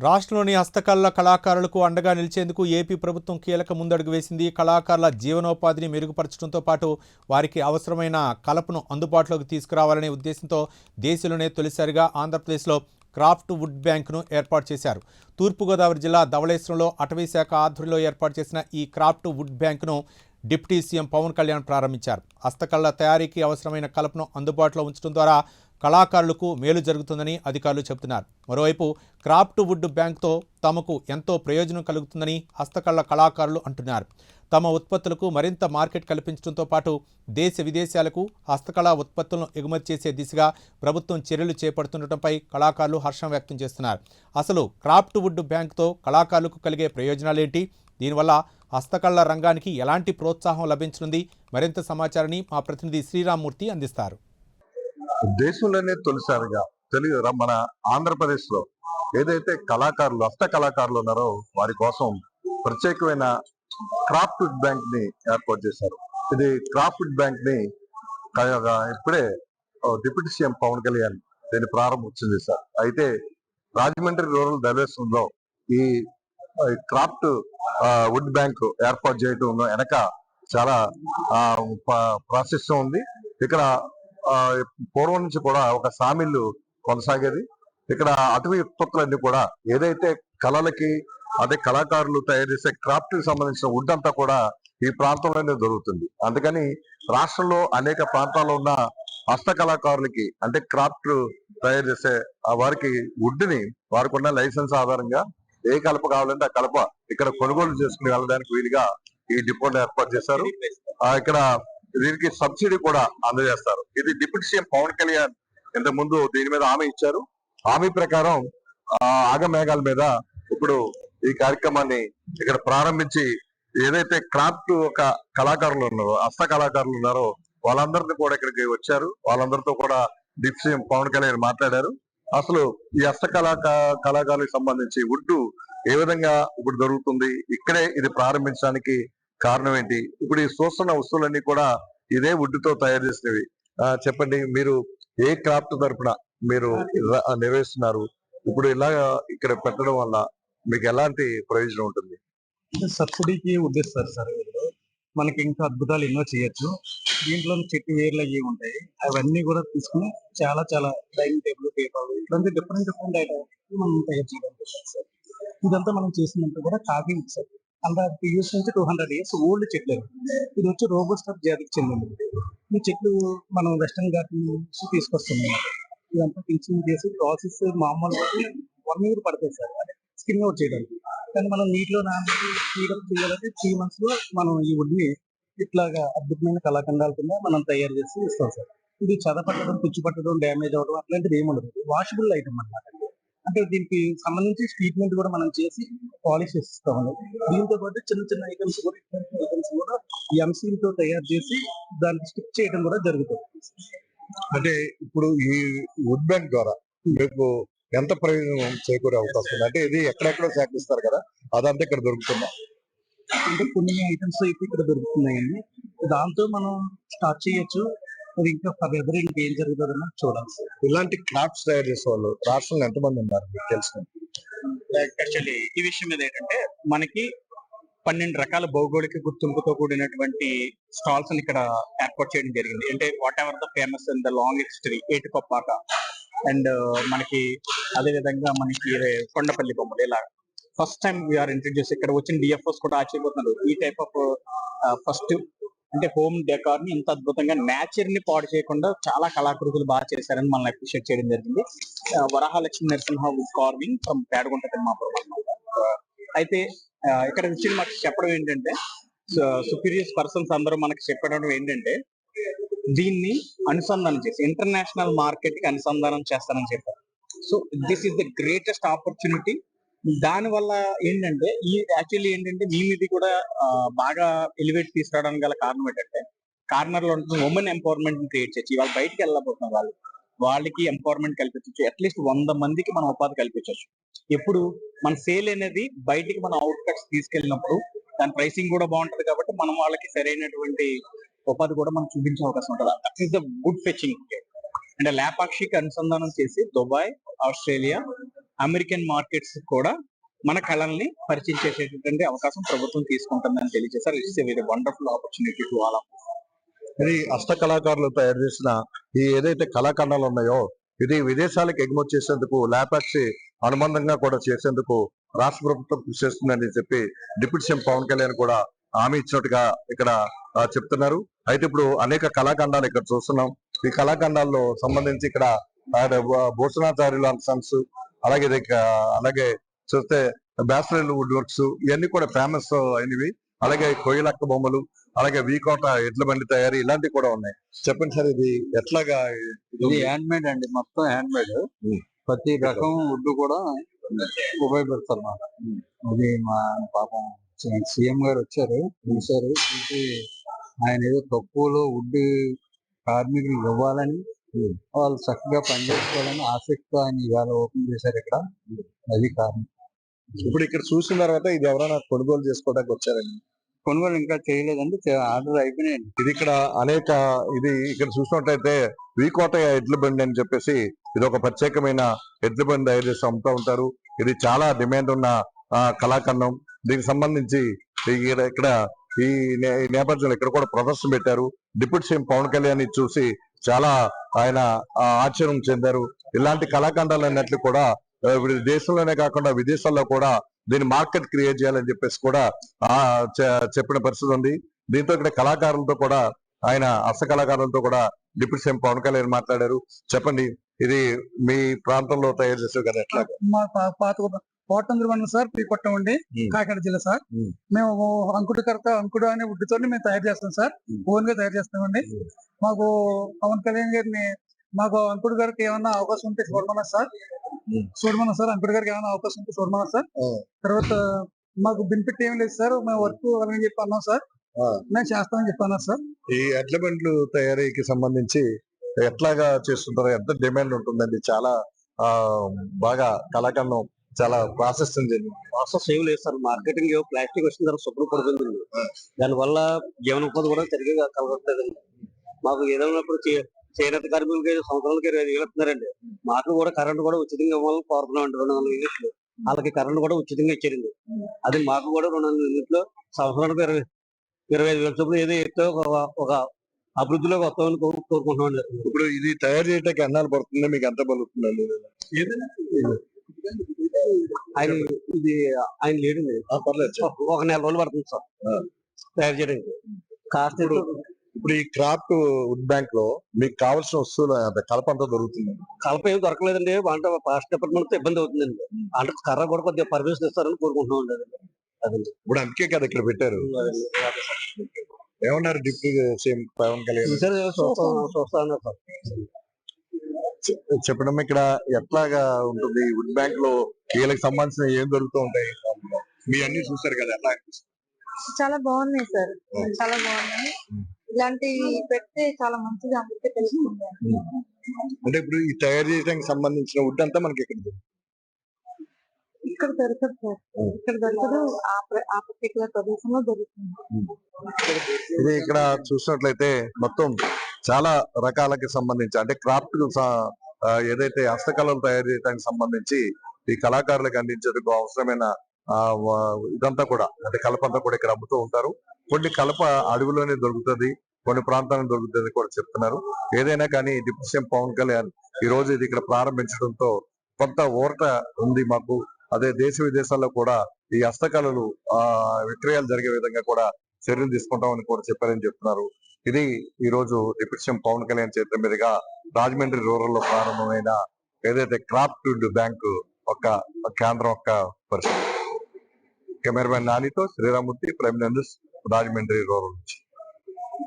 రాష్ట్రంలోని హస్తకళ కళాకారులకు అండగా నిలిచేందుకు ఏపీ ప్రభుత్వం కీలక ముందడుగు వేసింది. కళాకారుల జీవనోపాధిని మెరుగుపరచడంతో పాటు వారికి అవసరమైన కలపను అందుబాటులోకి తీసుకురావాలనే ఉద్దేశంతో దేశంలోనే తొలిసారిగా ఆంధ్రప్రదేశ్లో క్రాఫ్ట్ వుడ్ బ్యాంకును ఏర్పాటు చేశారు. తూర్పుగోదావరి జిల్లా ధవళేశ్వరంలో అటవీ శాఖ ఆధ్వర్యంలో ఏర్పాటు చేసిన ఈ క్రాఫ్ట్ వుడ్ బ్యాంకును డిప్యూటీ సీఎం పవన్ కళ్యాణ్ ప్రారంభించారు. హస్తకళ తయారీకి అవసరమైన కలపను అందుబాటులో ఉంచడం ద్వారా కళాకారులకు మేలు జరుగుతుందని అధికారులు చెబుతున్నారు. మరోవైపు క్రాఫ్ట్ వుడ్ బ్యాంకుతో తమకు ఎంతో ప్రయోజనం కలుగుతుందని హస్తకళ కళాకారులు అంటున్నారు. తమ ఉత్పత్తులకు మరింత మార్కెట్ కల్పించడంతో పాటు దేశ విదేశాలకు హస్తకళా ఉత్పత్తులను ఎగుమతి చేసే దిశగా ప్రభుత్వం చర్యలు చేపడుతుండటంపై కళాకారులు హర్షం వ్యక్తం చేస్తున్నారు. అసలు క్రాఫ్ట్ వుడ్ బ్యాంకుతో కళాకారులకు కలిగే ప్రయోజనాలేంటి? దీనివల్ల హస్తకళ రంగానికి ఎలాంటి ప్రోత్సాహం లభించనుంది? మరింత సమాచారాన్ని మా ప్రతినిధి శ్రీరామ్మూర్తి అందిస్తారు. దేశంలోనే తొలిసారిగా మన ఆంధ్రప్రదేశ్ లో ఏదైతే కళాకారులు హస్త కళాకారులు ఉన్నారో వారి కోసం ప్రత్యేకమైన క్రాఫ్ట్ వుడ్ బ్యాంక్ ని ఏర్పాటు చేశారు. ఇది క్రాఫ్ట్ వుడ్ బ్యాంక్ ని ఇప్పుడే డిప్యూటీ సీఎం పవన్ కళ్యాణ్ దీన్ని ప్రారంభోత్సవం చేశారు. అయితే రాజమండ్రి రూరల్ ధవళేశ్వరంలో ఈ క్రాఫ్ట్ వుడ్ బ్యాంక్ ఏర్పాటు చేయడం వెనక చాలా ప్రాసెస్ ఉంది. ఇక్కడ పూర్వం నుంచి కూడా ఒక సామిల్లు కొనసాగేది. ఇక్కడ అటవీ ఉత్పత్తులన్నీ కూడా ఏదైతే కళలకి అదే కళాకారులు తయారు చేసే క్రాఫ్ట్ కి సంబంధించిన వుడ్ అంతా కూడా ఈ ప్రాంతంలోనే దొరుకుతుంది. అందుకని రాష్ట్రంలో అనేక ప్రాంతాల్లో ఉన్న హస్త కళాకారులకి అంటే క్రాఫ్ట్ తయారు చేసే వారికి వుడ్ ని వారికి ఉన్న లైసెన్స్ ఆధారంగా ఏ కలప కావాలంటే ఆ కలప ఇక్కడ కొనుగోలు చేసుకుని వెళ్ళడానికి వీలుగా ఈ డిపోని ఏర్పాటు చేశారు. ఇక్కడ దీనికి సబ్సిడీ కూడా అందజేస్తారు. ఇది డిప్యూటీ సీఎం పవన్ కళ్యాణ్ ఇంతకు ముందు దీని మీద హామీ ఇచ్చారు. హామీ ప్రకారం ఆగమేఘాల మీద ఇప్పుడు ఈ కార్యక్రమాన్ని ఇక్కడ ప్రారంభించి ఏదైతే క్రాఫ్ట్ ఒక కళాకారులు ఉన్నారో హస్త కళాకారులు ఉన్నారో వాళ్ళందరినీ కూడా ఇక్కడికి వచ్చారు. వాళ్ళందరితో కూడా డిప్యూటీ సీఎం పవన్ కళ్యాణ్ మాట్లాడారు. అసలు ఈ హస్త కళాకారులకు సంబంధించి వుడ్ ఏ విధంగా ఇప్పుడు దొరుకుతుంది, ఇక్కడే ఇది ప్రారంభించడానికి కారణం ఏంటి, ఇప్పుడు ఈ చూస్తున్న వస్తువులన్నీ కూడా ఇదే వుడ్ తో తయారు చేసినవి. చెప్పండి, మీరు ఏ క్రాఫ్ట్ తరపున మీరు నిర్వహిస్తున్నారు? ఇప్పుడు ఇలా ఇక్కడ పెట్టడం వల్ల మీకు ఎలాంటి ప్రయోజనం ఉంటుంది? సబ్సిడీకి ఉద్దేశిస్తారు సార్. మనకి ఇంకా అద్భుతాలు ఎన్నో చేయొచ్చు. దీంట్లో చెట్టు వేర్లు అవి ఉంటాయి, అవన్నీ కూడా తీసుకుని చాలా చాలా డైనింగ్ టేబుల్, పేపర్ ఇట్లాంటి డిఫరెంట్ ఐటమ్స్ మనం తయారు చేయడానికి సార్. ఇదంతా మనం చేసినంత కూడా కాఫీ సార్. 100 years నుంచి 200 years ఓల్డ్ చెట్లు. ఇది వచ్చి రోబోస్టా జాతికి చెందింది. ఈ చెట్లు మనం వెస్టర్న్ ఘాట్ నుంచి తీసుకొస్తున్నాం. ఇదంతా ఫినిషింగ్ చేసి ప్రాసెస్ మామూలుగా 1 year పడుతుంది సార్, అంటే స్కిన్ అవుట్ చేయడానికి. కానీ మనం నీటిలో చేయాలంటే 3 months లో మనం ఈ వుడ్ ని ఇట్లాగా అద్భుతమైన కళాఖండాల కింద మనం తయారు చేసి ఇస్తాం సార్. ఇది చెదపట్టడం, పుచ్చు పట్టడం, డ్యామేజ్ అవ్వడం అట్లాంటిది ఏమి ఉండదు. వాషబుల్ ఐటమ్ అన్నమాట. అంటే దీనికి సంబంధించి ట్రీట్మెంట్ కూడా మనం చేసి పాలిష్ చేస్తామండి. దీంతో పాటు చిన్న చిన్న ఐటమ్స్ కూడా ఈ ఎంసీలతో తయారు చేసి దానికి స్టిక్ చేయడం కూడా జరుగుతుంది. అంటే ఇప్పుడు ఈ వుడ్ బ్యాంక్ ద్వారా మీకు ఎంత ప్రయోజనం చేకూరే అవకాశం ఉంది? అంటే ఇది ఎక్కడెక్కడో సేకరిస్తారు కదా, అదంతా ఇక్కడ దొరుకుతుందా? అంటే కొన్ని ఐటమ్స్ అయితే ఇక్కడ దొరుకుతున్నాయండి. దాంతో మనం స్టార్ట్ చేయొచ్చు. అది ఇంకా ఫర్దర్ ఇంకేం జరుగుతుందని చూడాలి సార్. ఇలాంటి క్రాఫ్ట్స్ తయారు చేసే వాళ్ళు రాష్ట్రంలో ఎంతమంది ఉన్నారు మీకు తెలుసు? యాక్చువల్లీ ఈ విషయం మీద ఏంటంటే మనకి 12 రకాల భౌగోళిక గుర్తింపుతో కూడినటువంటి స్టాల్స్ ఇక్కడ ఏర్పాటు చేయడం జరిగింది. అంటే what ever the famous in the long history Etikoppaka and మనకి అదే విధంగా మనకి కొండపల్లి బొమ్మలు ఇలా ఫస్ట్ టైం వీఆర్ ఇంట్రడ్యూస్. ఇక్కడ వచ్చిన డిఎఫ్ఓస్ కూడా ఆశ్చర్యపోతున్నారు. ఈ టైప్ ఆఫ్ ఫస్ట్ అంటే హోమ్ డెకార్ ని ఇంత అద్భుతంగా నేచర్ ని పాడు చేయకుండా చాలా కళాకృతులు బాగా చేశారని మనల్ని అప్రిషియేట్ చేయడం జరిగింది. Varahalakshmi Narasimha wood carving from Pedagunta Timmapuram అన్నమాట. అయితే ఇక్కడ విషయం మాకు చెప్పడం ఏంటంటే, సుపీరియస్ పర్సన్స్ అందరూ మనకి చెప్పడం ఏంటంటే దీన్ని అనుసంధానం చేసి ఇంటర్నేషనల్ మార్కెట్ కి అనుసంధానం చేస్తానని చెప్పారు. So this is the greatest opportunity. దాని వల్ల ఏంటంటే యాక్చువల్లీ ఏంటంటే మేము ఇది కూడా బాగా ఎలివేట్ తీసుకురావడానికి గల కారణం ఏంటంటే, కార్నర్ లో ఉంటుంది ఉమెన్ ఎంపవర్మెంట్ క్రియేట్ చేయొచ్చు. ఇవాళ బయటికి వెళ్ళబోతున్నారు వాళ్ళకి ఎంపవర్మెంట్ కల్పించవచ్చు. అట్లీస్ట్ 100 మందికి మనం ఉపాధి కల్పించవచ్చు. ఎప్పుడు మన సేల్ అనేది బయటికి మనం అవుట్ కట్స్ తీసుకెళ్ళినప్పుడు దాని ప్రైసింగ్ కూడా బాగుంటది కాబట్టి మనం వాళ్ళకి సరైనటువంటి ఉపాధి కూడా మనం చూపించే అవకాశం ఉంటుంది. That is the good fetching. అంటే లేపాక్షికి అనుసంధానం చేసి దుబాయ్, ఆస్ట్రేలియా, అమెరికన్ మార్కెట్స్ కూడా మన కళల్ని పరిచయం చేసేటటువంటి అవకాశం ప్రభుత్వం తీసుకుంటుందని తెలియజేశారు. It's a very wonderful opportunity to all. ఇది హస్త కళాకారులు తయారు చేసిన ఈ ఏదైతే కళాఖండాలు ఉన్నాయో ఇది విదేశాలకు ఎగుమతి చేసేందుకు ల్యాపాక్సీ అనుబంధంగా కూడా చేసేందుకు రాష్ట్ర ప్రభుత్వం కృషి చేస్తుందని చెప్పి డిప్యూటీ సీఎం పవన్ కళ్యాణ్ కూడా హామీ ఇచ్చినట్టుగా ఇక్కడ చెప్తున్నారు. అయితే ఇప్పుడు అనేక కళాఖండాలు ఇక్కడ చూస్తున్నాం. ఈ కళాఖండాల్లో సంబంధించి ఇక్కడ భూషణాచార్యుల సన్స్ అలాగే చూస్తే బ్యాస్లెల్ వుడ్ వర్క్స్ ఇవన్నీ కూడా ఫేమస్ అయినవి. అలాగే కొయ్యలక్క బొమ్మలు, అలాగే వీకోట ఎడ్ల బండి తయారీ ఇలాంటివి కూడా ఉన్నాయి. చెప్పండి సార్, ఇది ఎట్లాగా? ఇది హ్యాండ్ మేడ్ అండి, మొత్తం హ్యాండ్ మేడ్. ప్రతి రకం వుడ్ కూడా ఉపయోగపడుతుంది అన్నమాట. అది మా పాపం సీఎం గారు వచ్చారు, చూసారు, చూసి ఆయన ఏదో తక్కువలో వుడ్ కార్మికులు ఇవ్వాలని, వాళ్ళు చక్కగా పనిచేసుకోవాలని ఆసక్తితో ఆయన ఇవాళ ఓపెన్ చేశారు ఇక్కడ. అది కారణం. ఇప్పుడు ఇక్కడ చూసిన తర్వాత ఇది ఎవరైనా కొనుగోలు చేసుకోవడానికి వచ్చారండి? కొనుగోలు ఇంకా చేయలేదండి, ఆర్డర్ అయిపోయినాయండి. ఇది ఇక్కడ ఇక్కడ చూసినట్టయితే వీకోట ఎడ్ల బండి అని చెప్పేసి ఇది ఒక ప్రత్యేకమైన ఎడ్ల బండి తయారు చేసి అమ్ముతూ ఉంటారు. ఇది చాలా డిమాండ్ ఉన్న కళాఖండం. దీనికి సంబంధించి ఇక్కడ ఈ నేపథ్యంలో ఇక్కడ కూడా ప్రదర్శన పెట్టారు. డిప్యూటీ సీఎం పవన్ కళ్యాణ్ చూసి చాలా ఆయన ఆశ్చర్యం చెందారు. ఇలాంటి కళాఖండాలు అన్నట్లు కూడా దేశంలోనే కాకుండా విదేశాల్లో కూడా దీన్ని మార్కెట్ క్రియేట్ చేయాలని చెప్పేసి కూడా చెప్పిన పరిస్థితి ఉంది. దీంతో ఇక్కడ కళాకారులతో కూడా ఆయన హస్త కళాకారులతో కూడా డిప్యూటీ సీఎం పవన్ కళ్యాణ్ మాట్లాడారు. చెప్పండి, ఇది మీ ప్రాంతంలో తయారు చేసారు కదా, ఎట్లా? మా పాత కోటంద్ర మండలం సార్, పీకొట్టం అండి, కాకినాడ జిల్లా సార్. మేము అంకుడు అనే వుడ్డుతో మేము తయారు చేస్తాం సార్, ఓన్ గా తయారు చేస్తామండి. మాకు పవన్ కళ్యాణ్ గారిని మాకు అంకుడు గారికి ఏమన్నా అవకాశం ఉంటే చూడమన్నా సార్, అంకుడు గారికి ఏమైనా అవకాశం ఉంటే చూడమన్నా సార్. తర్వాత మాకు బెనిఫిట్ ఏం లేదు సార్, మేము వర్క్ అని చెప్పి అన్నాం సార్, మేము చేస్తామని చెప్పి సార్. ఈ ఎడ్ల బండ్లు తయారీకి సంబంధించి ఎట్లాగా చేస్తుంటారు? ఎంత డిమాండ్ ఉంటుందండి? చాలా బాగా కళాఖండం చాలా ప్రాసెస్ ఏం లేదు సార్, మార్కెటింగ్ ప్లాస్టిక్ వచ్చిన తర్వాత శుభ్రం పడుతుంది. దానివల్ల జీవనోపాధి కూడా సరిగ్గా కలగట్లేదండి. మాకు ఏదైనా చేనేత కార్మికులకి సంవత్సరాలకి 25,000 ఇస్తున్నారండి. మాకు కూడా కరెంట్ కూడా ఉచితంగా ఇవ్వాలని కోరుతున్నాం అండి. 200 యూనిట్లు వాళ్ళకి కరెంట్ కూడా ఉచితంగా ఇచ్చారండి. అది మాకు కూడా 200 యూనిట్లు సంవత్సరానికి 25,000 చొప్పున ఏదో ఎత్తో ఒక అభివృద్ధిలోకి వస్తామని కోరుకుంటున్నాం. ఇప్పుడు ఇది తయారు చేయడానికి ఎన్నాళ్ళు పడుతుంది? మీకు ఎంత పడుతుందండి? ఆయన లేడండి, ఒక నెల రోజులు పడుతుంది సార్ తయారు చేయడానికి. కాస్ట్ ఇప్పుడు ఈ క్రాఫ్ట్ వుడ్ బ్యాంక్ లో మీకు కావాల్సిన వస్తువులు కలప అంతా దొరుకుతుంది? కలప ఏం దొరకలేదండి, అంటే ఫాస్ట్ డిపార్ట్మెంట్ తో ఇబ్బంది అవుతుందండి. అంటే కర్ర కూడా కొద్దిగా పర్మిషన్ ఇస్తారని కోరుకుంటున్నాం అండి. అదండి ఇప్పుడు అందుకే కదా ఇక్కడ పెట్టారు. ఏమన్నారు డిప్యూటీ సీఎం పవన్ కళ్యాణ్? చూస్తాను సార్. చెప్పడం ఇక్కడ ఎట్లాగా ఉంటుంది? వుడ్ బ్యాంక్ లో వీళ్ళకి సంబంధించిన ఏం దొరుకుతూ ఉంటాయి? మీ అన్ని చూసారు కదా, ఎట్లా అనిపిస్తుంది? చాలా బాగున్నాయి సార్, చాలా బాగున్నాయి. ఇలాంటివి పెడితే చాలా మంచిగా అందరికీ తెలుస్తుంది. అంటే ఇప్పుడు ఈ తయారు చేయడానికి సంబంధించిన వుడ్ అంతా మనకి ఇక్కడ దొరకదు సార్, ఇక్కడ దొరకదు, ఆ పర్టికులర్ ప్రదేశంలో దొరుకుతుంది. ఇది ఇక్కడ చూసినట్లయితే మొత్తం చాలా రకాలకి సంబంధించి అంటే క్రాఫ్ట్ ఏదైతే హస్తకళలు తయారు చేయడానికి సంబంధించి ఈ కళాకారులకు అందించేందుకు అవసరమైన ఇదంతా కూడా అంటే కలపంతా కూడా ఇక్కడ అమ్ముతూ ఉంటారు. కొన్ని కలప అడవిలోనే దొరుకుతుంది, కొన్ని ప్రాంతాల్లో దొరుకుతుంది కూడా చెప్తున్నారు. ఏదైనా కానీ డిప్యూటీ సీఎం పవన్ కళ్యాణ్ ఈ రోజు ఇది ఇక్కడ ప్రారంభించడంతో కొంత ఊరట ఉంది మాకు. అదే దేశ విదేశాల్లో కూడా ఈ హస్తకళలు విక్రయాలు జరిగే విధంగా కూడా చర్యలు తీసుకుంటామని కూడా చెప్పారని చెప్తున్నారు. ఇది ఈ రోజు డిప్యూటీ సీఎం పవన్ కళ్యాణ్ చేతుల మీదుగా రాజమండ్రి రూరల్ లో ప్రారంభమైన ఏదైతే క్రాఫ్ట్ బ్యాంకు కేంద్రం పరిస్థితి. కెమెరామెన్ నానితో Sriramamurthy, prime news, Rajahmundry rural నుంచి.